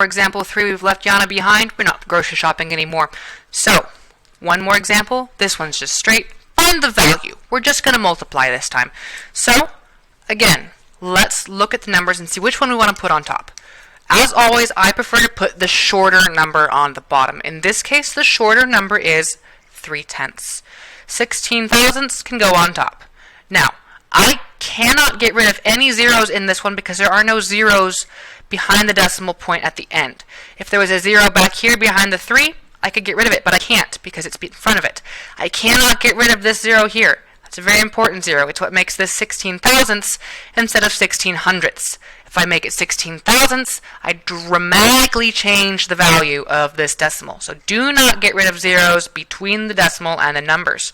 For example 3, we've left Yana behind. We're not grocery shopping anymore. So, one more example. This one's just straight. Find the value. We're just going to multiply this time. So, again, let's look at the numbers and see which one we want to put on top. As always, I prefer to put the shorter number on the bottom. In this case, the shorter number is 3/10. 16 thousandths can go on top. Now, I cannot get rid of any zeros in this one because there are no zeros behind the decimal point at the end. If there was a 0 back here behind the 3, I could get rid of it, but I can't because it's in front of it. I cannot get rid of this 0 here. That's a very important 0. It's what makes this 16 thousandths instead of 16 hundredths. If I make it 16 thousandths, I dramatically change the value of this decimal. So do not get rid of zeros between the decimal and the numbers.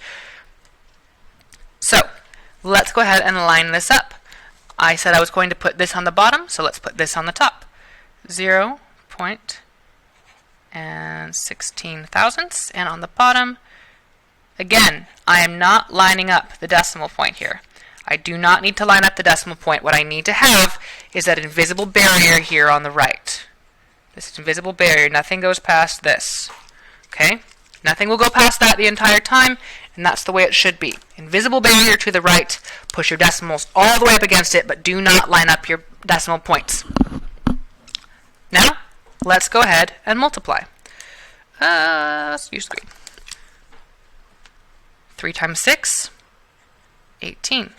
So let's go ahead and line this up. I said I was going to put this on the bottom, so let's put this on the top. 0.16 thousandths, and on the bottom, again, I am not lining up the decimal point here. I do not need to line up the decimal point. What I need to have is that invisible barrier here on the right. This invisible barrier, nothing goes past this. Okay? Nothing will go past that the entire time, and that's the way it should be. Invisible barrier to the right, push your decimals all the way up against it, but do not line up your decimal points. Now, let's go ahead and multiply. Let's use 3. 3 times 6, 18.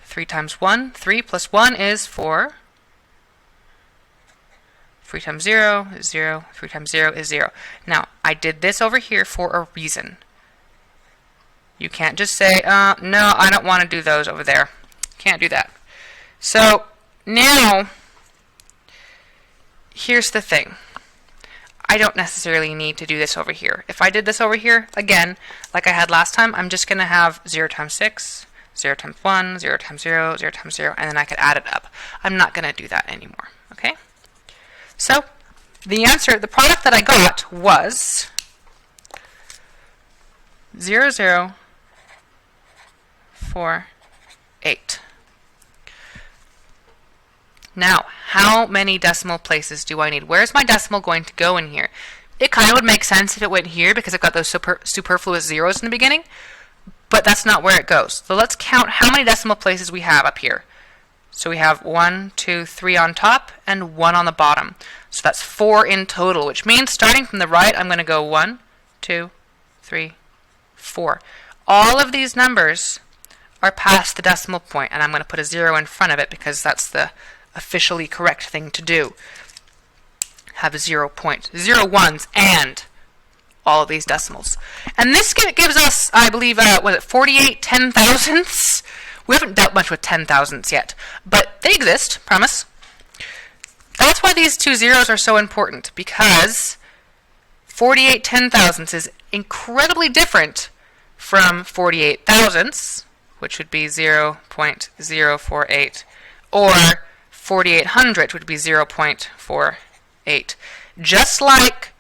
3 times 1, 3 plus 1 is 4. 3 times 0 is 0. 3 times 0 is 0. Now, I did this over here for a reason. You can't just say, no, I don't want to do those over there. Can't do that. So, now, here's the thing. I don't necessarily need to do this over here. If I did this over here, again, like I had last time, I'm just going to have 0 times 6, 0 times 1, 0 times 0, 0 times 0, and then I could add it up. I'm not going to do that anymore, okay? So, the answer, the product that I got was 0.0048. Now, how many decimal places do I need? Where's my decimal going to go in here? It kind of would make sense if it went here because I've got those superfluous zeros in the beginning, but that's not where it goes. So let's count how many decimal places we have up here. So we have 1, 2, 3 on top and 1 on the bottom. So that's 4 in total, which means starting from the right, I'm going to go 1, 2, 3, 4. All of these numbers are past the decimal point, and I'm going to put a 0 in front of it because that's the officially correct thing to do. Have 0.01s and all of these decimals. And this gives us, I believe, was it 48 10,000ths? We haven't dealt much with 10,000ths yet, but they exist, promise. That's why these two zeros are so important, because 48 10,000ths is incredibly different from 48 thousandths, which would be 0.048, or 4800, which would be 0.48. Just like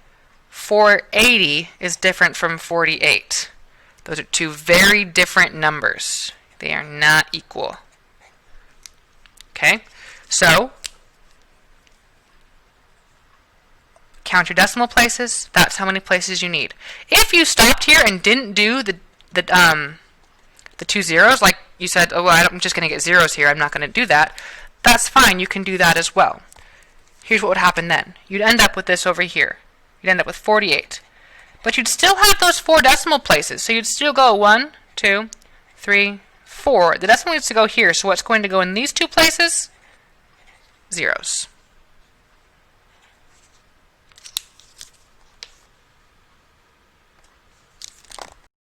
480 is different from 48. Those are two very different numbers. They are not equal. Okay? So, count your decimal places. That's how many places you need. If you stopped here and didn't do the two zeros, like you said, oh, well, I'm just going to get zeros here, I'm not going to do that, that's fine. You can do that as well. Here's what would happen then. You'd end up with this over here. You'd end up with 48. But you'd still have those 4 decimal places. So you'd still go 1, 2, 3, 4. The decimal needs to go here. So what's going to go in these 2 places? Zeros.